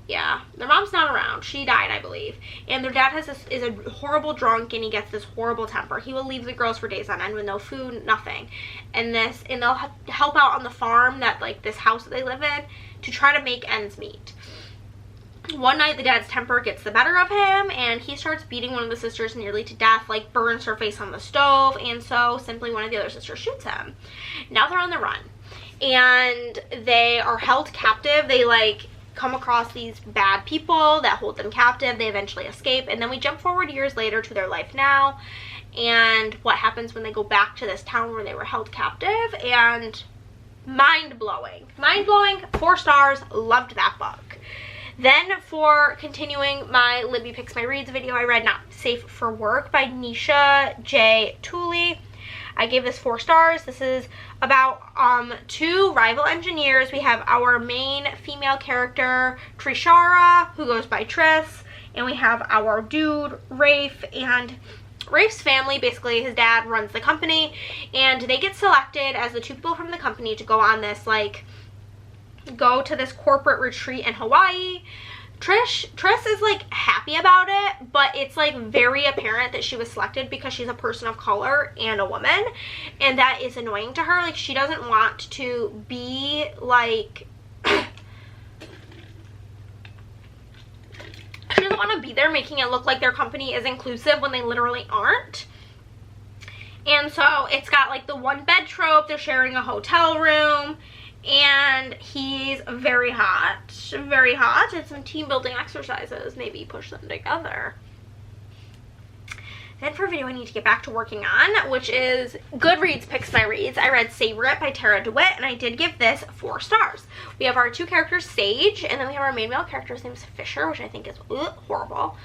Yeah, their mom's not around. She died, I believe. And their dad is a horrible drunk, and he gets this horrible temper. He will leave the girls for days on end with no food, nothing. And they'll help out on the farm, that like this house that they live in, to try to make ends meet. One night the dad's temper gets the better of him, and he starts beating one of the sisters nearly to death, like burns her face on the stove, and so simply one of the other sisters shoots him. Now they're on the run, and they are held captive. They like come across these bad people that hold them captive. They eventually escape, and then we jump forward years later to their life now, and what happens when they go back to this town where they were held captive. And mind-blowing, 4 stars. Loved that book. Then for continuing my Libby Picks My Reads video, I read Not Safe for Work by Nisha J. Tooley. I gave this 4 stars. This is about 2 rival engineers. We have our main female character, Trishara, who goes by Triss, and we have our dude, Rafe, and Rafe's family, basically his dad runs the company, and they get selected as the 2 people from the company to go on this, like, go to this corporate retreat in Hawaii. Triss is like happy about it, but it's like very apparent that she was selected because she's a person of color and a woman, and that is annoying to her. Like, she doesn't want to be like she doesn't want to be there making it look like their company is inclusive when they literally aren't. And so it's got like the 1 bed trope. They're sharing a hotel room, and he's very hot, and some team building exercises, maybe push them together. Then for a video I need to get back to working on, which is Goodreads Picks My Reads. I read Savorit by Tara DeWitt, and I did give this 4 stars. We have our 2 characters, Sage, and then we have our main male character, his name's Fisher, which I think is horrible.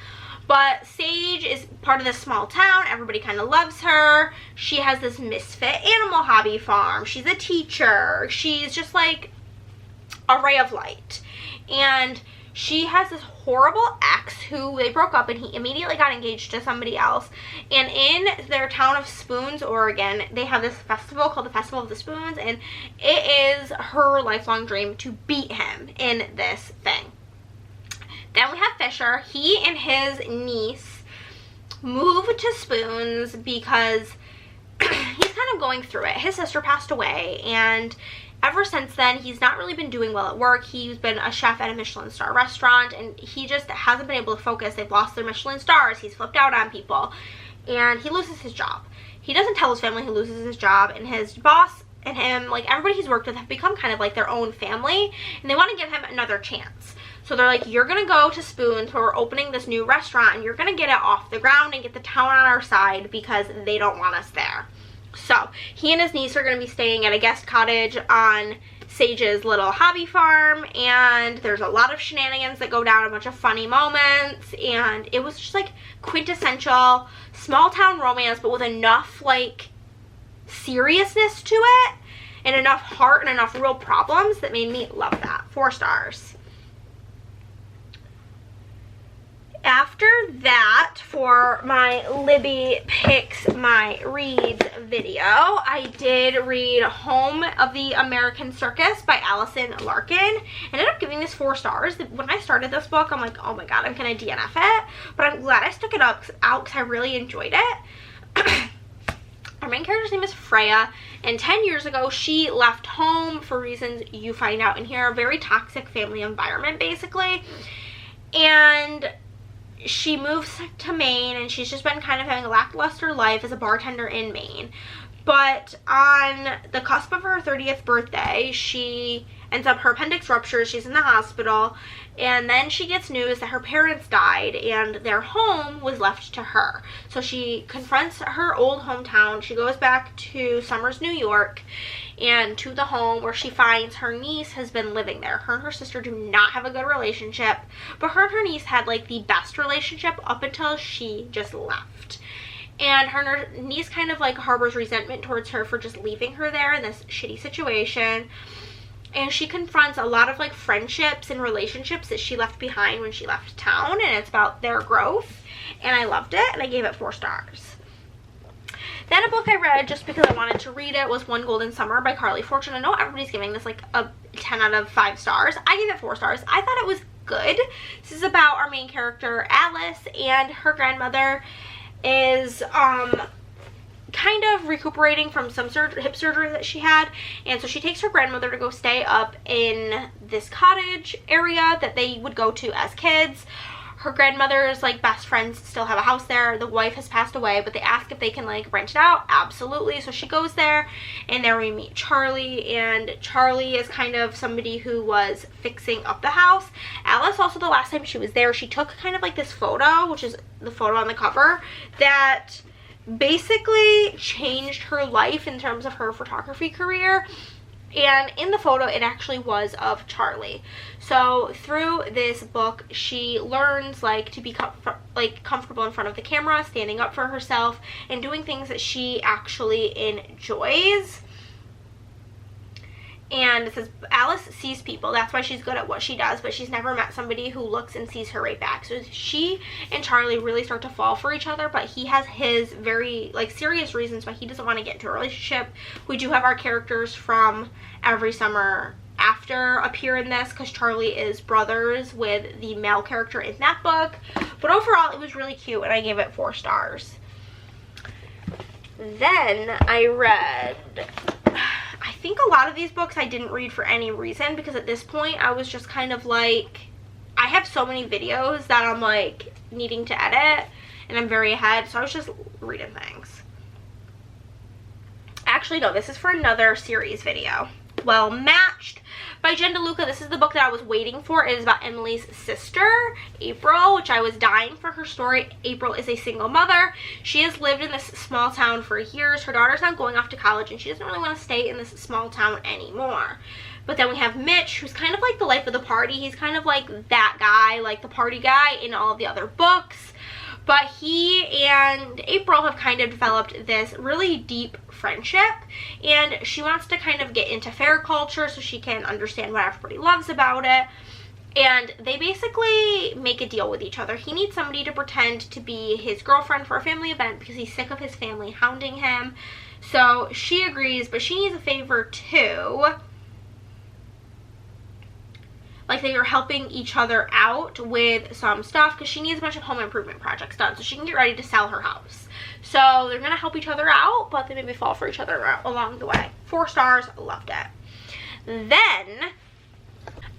But Sage is part of this small town. Everybody kind of loves her. She has this misfit animal hobby farm. She's a teacher. She's just like a ray of light. And she has this horrible ex who they broke up, and he immediately got engaged to somebody else. And in their town of Spoons, Oregon, they have this festival called the Festival of the Spoons, and it is her lifelong dream to beat him in this thing. Then we have Fisher. He and his niece moved to Spoons because he's kind of going through it. His sister passed away, and ever since then, he's not really been doing well at work. He's been a chef at a Michelin star restaurant, and he just hasn't been able to focus. They've lost their Michelin stars. He's flipped out on people, and he loses his job. He doesn't tell his family he loses his job, and his boss and him, like everybody he's worked with, have become kind of like their own family, and they want to give him another chance. So they're like, you're going to go to Spoons where we're opening this new restaurant, and you're going to get it off the ground and get the town on our side because they don't want us there. So he and his niece are going to be staying at a guest cottage on Sage's little hobby farm, and there's a lot of shenanigans that go down, a bunch of funny moments, and it was just like quintessential small town romance, but with enough like seriousness to it and enough heart and enough real problems that made me love that. 4 stars. After that, for my Libby Picks My Reads video, I did read Home of the American Circus by Allison Larkin. I ended up giving this 4 stars. When I started this book, I'm like, oh my god, I'm going to DNF it. But I'm glad I stuck it out because I really enjoyed it. Our main character's name is Freya, and 10 years ago, she left home for reasons you find out in here. A very toxic family environment, basically. And she moves to Maine, and she's just been kind of having a lackluster life as a bartender in Maine. But on the cusp of her 30th birthday, she ends up, her appendix ruptures, she's in the hospital, and then she gets news that her parents died and their home was left to her. So she confronts her old hometown. She goes back to Somers, New York, and to the home where she finds her niece has been living there. Her and her sister do not have a good relationship, but her and her niece had like the best relationship up until she just left. And her niece kind of like harbors resentment towards her for just leaving her there in this shitty situation. And she confronts a lot of like friendships and relationships that she left behind when she left town, and it's about their growth. And I loved it, and I gave it 4 stars. Then a book I read just because I wanted to read it was One Golden Summer by Carly Fortune. I know everybody's giving this like a 10 out of 5 stars. I gave it 4 stars. I thought it was Good. This is about our main character, Alice, and her grandmother is kind of recuperating from some hip surgery that she had, and so she takes her grandmother to go stay up in this cottage area that they would go to as kids. Her grandmother's like best friends still have a house there. The wife has passed away, but they ask if they can like rent it out. Absolutely. So she goes there, and there we meet Charlie, and Charlie is kind of somebody who was fixing up the house. Alice also, the last time she was there, she took kind of like this photo, which is the photo on the cover, that basically changed her life in terms of her photography career. And in the photo, it actually was of Charlie. So through this book, she learns like to be comfortable in front of the camera, standing up for herself, and doing things that she actually enjoys. And it says Alice sees people. That's why she's good at what she does, but she's never met somebody who looks and sees her right back. So she and Charlie really start to fall for each other, but he has his very like serious reasons why he doesn't want to get into a relationship. We do have our characters from Every Summer After appear in this, because Charlie is brothers with the male character in that book. But overall, it was really cute, and I gave it 4 stars. Then I read, I think a lot of these books I didn't read for any reason, because at this point I was just kind of like, I have so many videos that I'm like needing to edit, and I'm very ahead, so I was just reading things. Actually, no, this is for another series video. Well Matched by Jen DeLuca. This is the book that I was waiting for. It is about Emily's sister, April, which I was dying for her story. April is a single mother. She has lived in this small town for years. Her daughter's now going off to college, and she doesn't really want to stay in this small town anymore. But then we have Mitch, who's kind of like the life of the party. He's kind of like that guy, like the party guy in all of the other books. But he and April have kind of developed this really deep friendship, and she wants to kind of get into fair culture so she can understand what everybody loves about it. And they basically make a deal with each other. He needs somebody to pretend to be his girlfriend for a family event because he's sick of his family hounding him. So she agrees, but she needs a favor too. Like, they are helping each other out with some stuff because she needs a bunch of home improvement projects done so she can get ready to sell her house. So they're going to help each other out, but they maybe fall for each other along the way. 4 stars, loved it. Then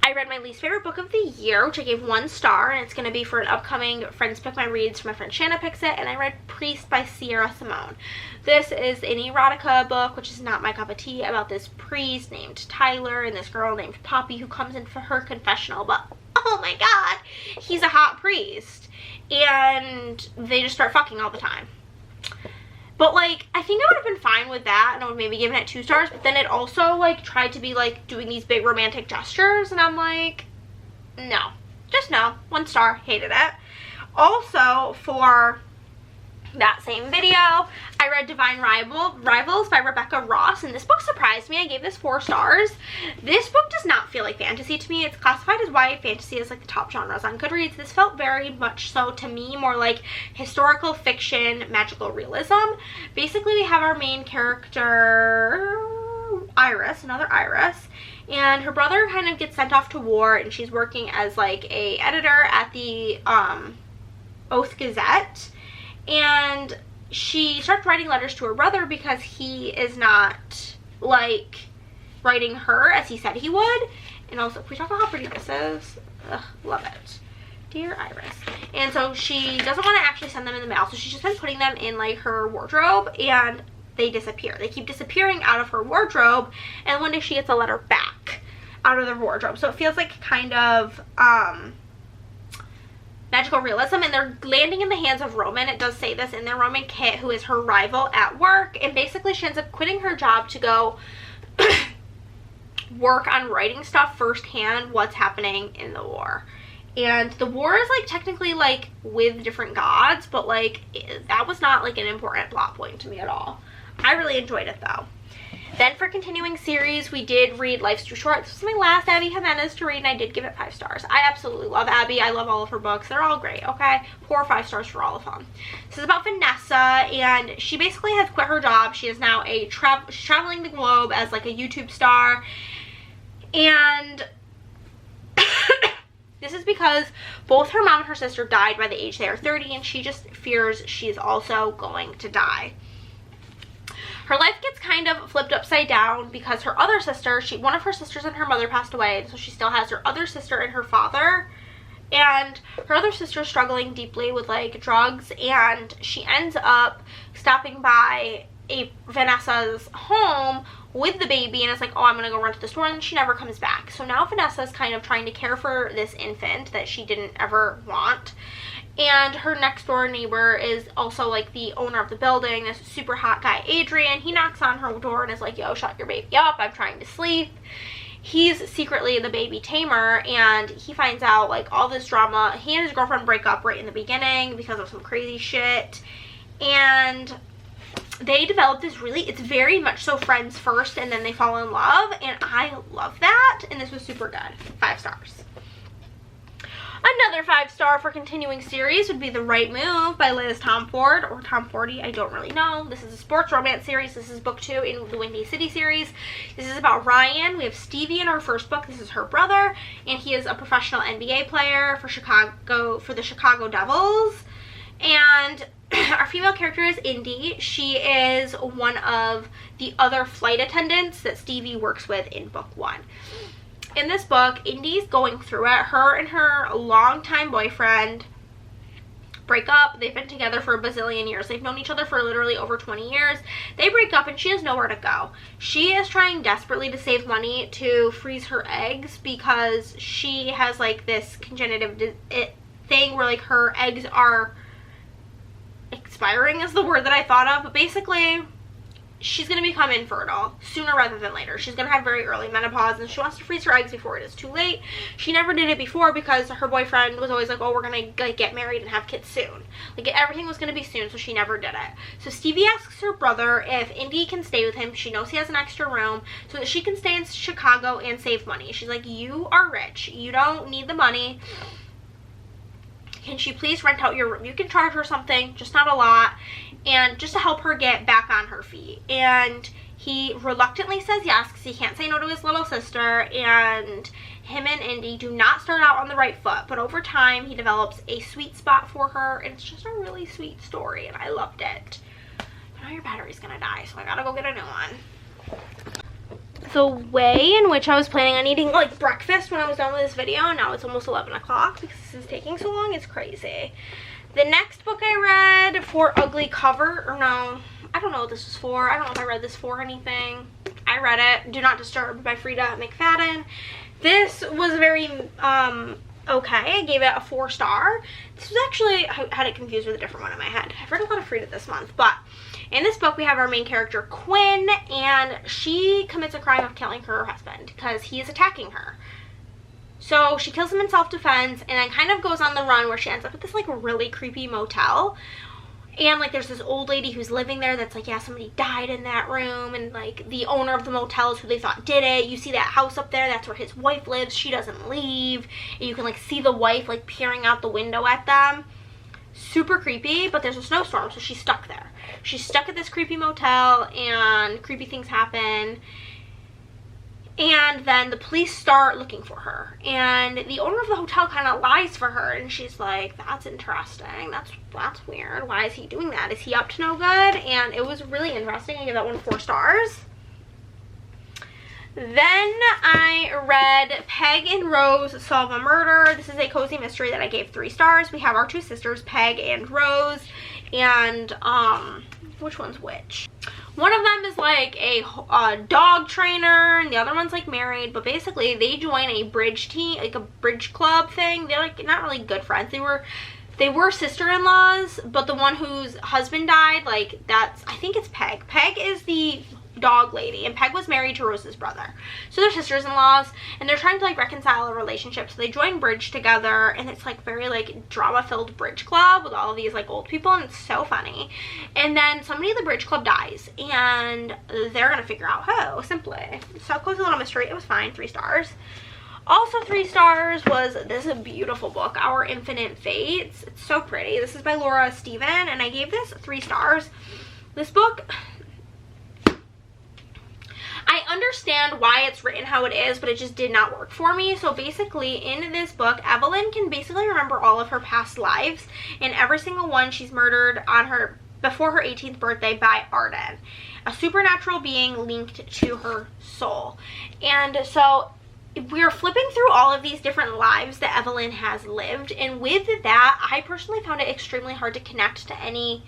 I read my least favorite book of the year, which I gave 1 star, and it's going to be for an upcoming Friends Pick My Reads. My friend Shanna picks it, and I read Priest by Sierra Simone. This is an erotica book, which is not my cup of tea, about this priest named Tyler and this girl named Poppy who comes in for her confessional, but oh my god, he's a hot priest, and they just start fucking all the time. But like, I think I would have been fine with that, and I would maybe given it 2 stars, but then it also like tried to be like doing these big romantic gestures, and I'm like, no, just no. 1 star, hated it. Also, for that same video, I read Divine Rivals by Rebecca Ross, and this book surprised me. I gave this 4 stars. This book does not feel like fantasy to me. It's classified as YA fantasy, as like the top genres on Goodreads. This felt very much so to me more like historical fiction, magical realism. Basically, we have our main character, Iris, another Iris, and her brother kind of gets sent off to war, and she's working as like a editor at the Oath Gazette. And she starts writing letters to her brother because he is not like writing her as he said he would. And also, can we talk about how pretty this is? Ugh, love it. Dear Iris. And so she doesn't want to actually send them in the mail, so she's just been putting them in like her wardrobe, and they disappear. They keep disappearing out of her wardrobe, and one day she gets a letter back out of the wardrobe. So it feels like kind of magical realism, and they're landing in the hands of Roman. It does say this in there. Roman Kit, who is her rival at work, and basically she ends up quitting her job to go work on writing stuff firsthand, what's happening in the war. And the war is like technically like with different gods, but like that was not like an important plot point to me at all. I really enjoyed it though. Then for continuing series, we did read Life's Too Short. This was my last Abby Jimenez to read, and I did give it 5 stars. I absolutely love Abby. I love all of her books. They're all great, okay? 4 or 5 stars for all of them. This is about Vanessa, and she basically has quit her job. She is now she's traveling the globe as like a YouTube star, and This is because both her mom and her sister died by the age they are 30, and she just fears she's also going to die. Her life gets kind of flipped upside down because her other sister, one of her sisters and her mother passed away, so she still has her other sister and her father. And her other sister's struggling deeply with like drugs, and she ends up stopping by Vanessa's home with the baby and is like, oh, I'm gonna go run to the store, and she never comes back. So now Vanessa's kind of trying to care for this infant that she didn't ever want. And her next door neighbor is also like the owner of the building, this super hot guy, Adrian. He knocks on her door and is like, yo, shut your baby up, I'm trying to sleep. He's secretly the baby tamer, and he finds out like all this drama. He and his girlfriend break up right in the beginning because of some crazy shit, and they develop this really, it's very much so friends first and then they fall in love, and I love that, and this was super good. 5 stars. Another 5-star for continuing series would be The Right Move by Liz Tomford, or Tom Forty, I don't really know. This is a sports romance series. This is book 2 in the Windy City series. This is about Ryan. We have Stevie in our first book. This is her brother, and he is a professional NBA player for the Chicago Devils. And our female character is Indy. She is one of the other flight attendants that Stevie works with in book 1. In this book, Indy's going through it. Her and her longtime boyfriend break up. They've been together for a bazillion years. They've known each other for literally over 20 years. They break up and she has nowhere to go. She is trying desperately to save money to freeze her eggs because she has like this congenitive thing where like her eggs are expiring is the word that I thought of, but basically she's going to become infertile sooner rather than later. She's going to have very early menopause, and she wants to freeze her eggs before it is too late. She never did it before because her boyfriend was always like, oh, we're going to get married and have kids soon. Like, everything was going to be soon, so she never did it. So Stevie asks her brother if Indy can stay with him. She knows he has an extra room so that she can stay in Chicago and save money. She's like, you are rich. You don't need the money. Can she please rent out your room? You can charge her something, just not a lot, and just to help her get back on her feet. And he reluctantly says yes because he can't say no to his little sister, and him and Indy do not start out on the right foot, but over time he develops a sweet spot for her, and it's just a really sweet story, and I loved it. But now your battery's gonna die, so I gotta go get a new one. The way in which I was planning on eating like breakfast when I was done with this video, and now it's almost 11 o'clock because this is taking so long, it's crazy. The next book I read for Ugly Cover, or no, I don't know what this was for. I don't know if I read this for anything. I read it, Do Not Disturb by Frida McFadden. This was very okay. I gave it a 4-star. This was actually, I had it confused with a different one in my head. I've read a lot of Frida this month, but in this book we have our main character Quinn, and she commits a crime of killing her husband because he is attacking her. So she kills him in self-defense, and then kind of goes on the run where she ends up at this like really creepy motel. And like there's this old lady who's living there that's like, yeah, somebody died in that room, and like the owner of the motel is who they thought did it. You see that house up there, that's where his wife lives. She doesn't leave, and you can like see the wife like peering out the window at them. Super creepy, but there's a snowstorm, so she's stuck there. She's stuck at this creepy motel, and creepy things happen. And then the police start looking for her, and the owner of the hotel kind of lies for her, and she's like, that's interesting, that's weird, why is he doing that, is he up to no good? And it was really interesting. I gave that one 4 stars. Then I read Peg and Rose Solve a Murder. This is a cozy mystery that I gave 3 stars. We have our 2 sisters, Peg and Rose, and which one's which? One of them is like a dog trainer, and the other one's like married, but basically they join a bridge team, like a bridge club thing. They're like not really good friends. They were sister-in-laws, but the one whose husband died, like that's, I think it's Peg. Peg is the dog lady, and Peg was married to Rose's brother. So they're sisters-in-laws, and they're trying to like reconcile a relationship. So they join bridge together, and it's like very like drama-filled bridge club with all of these like old people, and it's so funny. And then somebody in the bridge club dies, and they're gonna figure out who, simply. So cozy little mystery. It was fine. 3 stars. Also 3 stars was this beautiful book, Our Infinite Fates. It's so pretty. This is by Laura Steven, and I gave this 3 stars. This book, I understand why it's written how it is, but it just did not work for me. So basically, in this book, Evelyn can basically remember all of her past lives, and every single one she's murdered on her before her 18th birthday by Arden, a supernatural being linked to her soul. And so we're flipping through all of these different lives that Evelyn has lived, and with that, I personally found it extremely hard to connect to any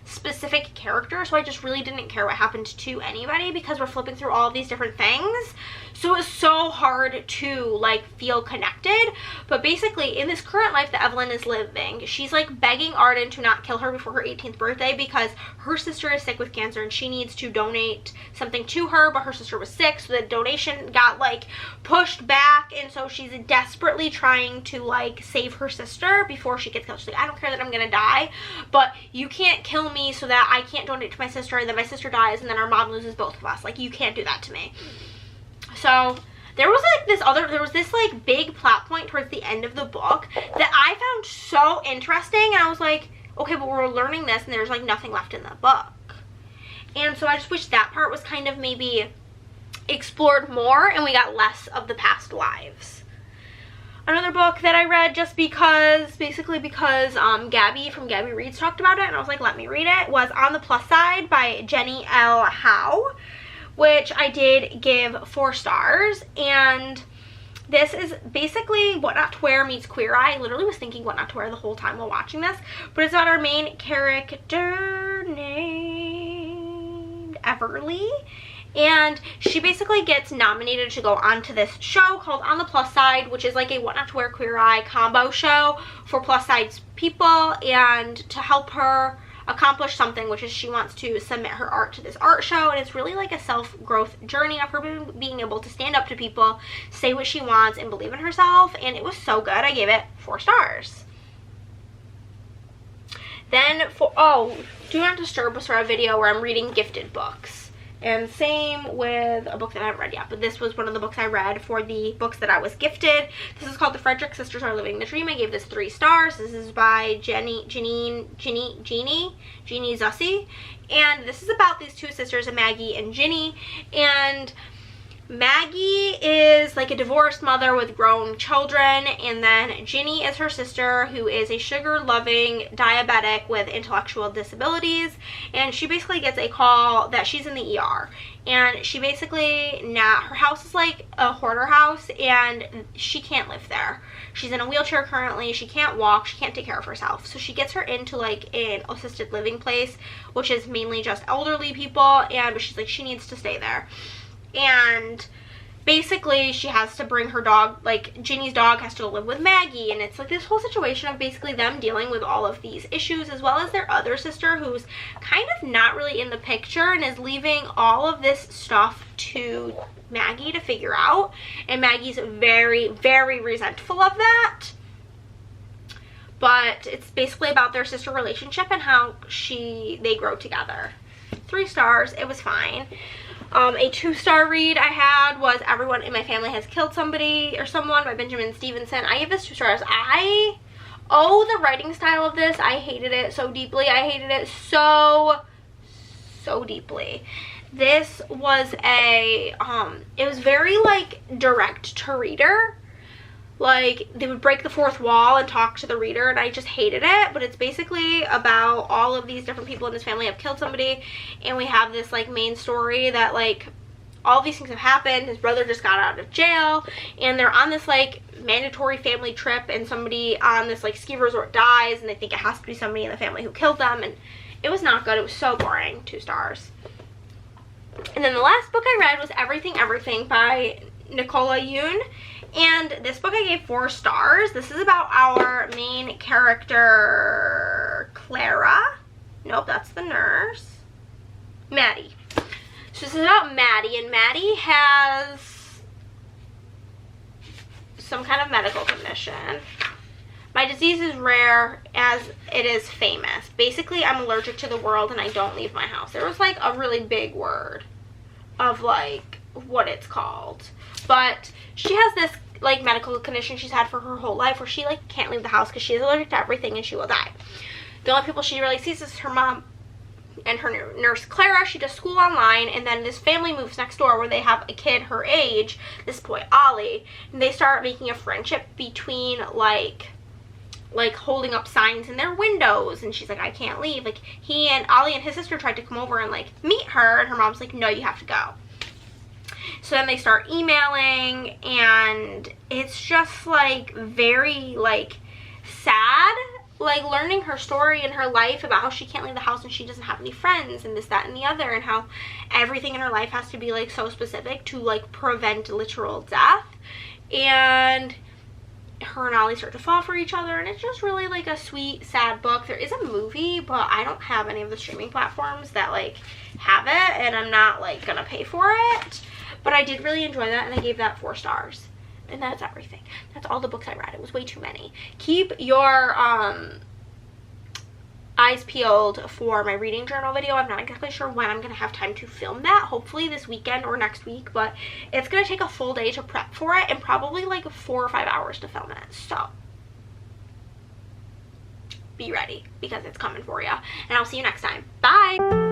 specific character, so I just really didn't care what happened to anybody because we're flipping through all of these different things. So it's so hard to like feel connected. But basically, in this current life that Evelyn is living, she's like begging Arden to not kill her before her 18th birthday because her sister is sick with cancer and she needs to donate something to her, but her sister was sick, so the donation got like pushed back, and so she's desperately trying to like save her sister before she gets killed. She's like, I don't care that I'm gonna die, but you can't kill me so that I can't donate to my sister, and then my sister dies, and then our mom loses both of us. Like, you can't do that to me. So there was this like big plot point towards the end of the book that I found so interesting, and I was like, okay, but we're learning this and there's like nothing left in the book. And so I just wish that part was kind of maybe explored more and we got less of the past lives. Another book that I read just because, basically because Gabby from Gabby Reads talked about it and I was like, let me read it, was On the Plus Side by Jenny L. Howe, which I did give 4 stars. And this is basically What Not to Wear meets Queer Eye. I literally was thinking What Not to Wear the whole time while watching this, but it's about our main character named Everly. And she basically gets nominated to go onto this show called On the Plus Side, which is like a What Not to Wear Queer Eye combo show for plus size people, and to help her accomplish something, which is she wants to submit her art to this art show. And it's really like a self-growth journey of her being able to stand up to people, say what she wants, and believe in herself. And it was so good. I gave it 4 stars. Then Do Not Disturb was for a video where I'm reading gifted books. And same with a book that I haven't read yet, but this was one of the books I read for the books that I was gifted. This is called The Frederick Sisters Are Living the Dream. I gave this 3 stars. This is by Jeannie Zussi. And this is about these 2 sisters, Maggie and Ginny. And Maggie is like a divorced mother with grown children, and then Ginny is her sister, who is a sugar-loving diabetic with intellectual disabilities, and she basically gets a call that she's in the ER, and she basically, her house is like a hoarder house, and she can't live there. She's in a wheelchair currently, she can't walk, she can't take care of herself, so she gets her into like an assisted living place, which is mainly just elderly people, but she's like, she needs to stay there. And basically she has to bring her dog, like Ginny's dog has to live with Maggie, and it's like this whole situation of basically them dealing with all of these issues, as well as their other sister who's kind of not really in the picture and is leaving all of this stuff to Maggie to figure out, and Maggie's very, very resentful of that. But it's basically about their sister relationship and how they grow together. 3 stars. It was fine. A 2-star read I had was Everyone in My Family Has Killed Somebody or Someone by Benjamin Stevenson. I gave this 2 stars. The writing style of this, I hated it so deeply. I hated it so deeply. This was it was very like direct to reader. Like, they would break the 4th wall and talk to the reader, and I just hated it. But it's basically about all of these different people in this family have killed somebody, and we have this like main story that like all these things have happened. His brother just got out of jail, and they're on this like mandatory family trip, and somebody on this like ski resort dies, and they think it has to be somebody in the family who killed them, and it was not good. It was so boring. 2 stars. And then the last book I read was Everything by Nicola Yoon. And this book I gave 4 stars. This is about our main character, Clara. Nope, that's the nurse. Maddie. So this is about Maddie, and Maddie has some kind of medical condition. My disease is rare as it is famous. Basically, I'm allergic to the world and I don't leave my house. There was like a really big word of like what it's called. But she has this like medical condition she's had for her whole life where she like can't leave the house because she is allergic to everything and she will die. The only people she really sees is her mom and her nurse Clara, she does school online, and then this family moves next door where they have a kid her age, this boy Ollie, and they start making a friendship between like holding up signs in their windows, and she's like, I can't leave. Like, he and Ollie and his sister tried to come over and like meet her, and her mom's like, no, you have to go. So then they start emailing, and it's just like very like sad, like learning her story and her life about how she can't leave the house and she doesn't have any friends and this, that, and the other, and how everything in her life has to be like so specific to like prevent literal death. And her and Ollie start to fall for each other, and it's just really like a sweet, sad book. There is a movie, but I don't have any of the streaming platforms that like have it, and I'm not like gonna pay for it. But I did really enjoy that, and I gave that 4 stars. And that's everything. That's all the books I read. It was way too many. Keep your eyes peeled for my reading journal video. I'm not exactly sure when I'm gonna have time to film that. Hopefully this weekend or next week, but it's gonna take a full day to prep for it and probably like 4 or 5 hours to film it. So be ready, because it's coming for you. And I'll see you next time. Bye.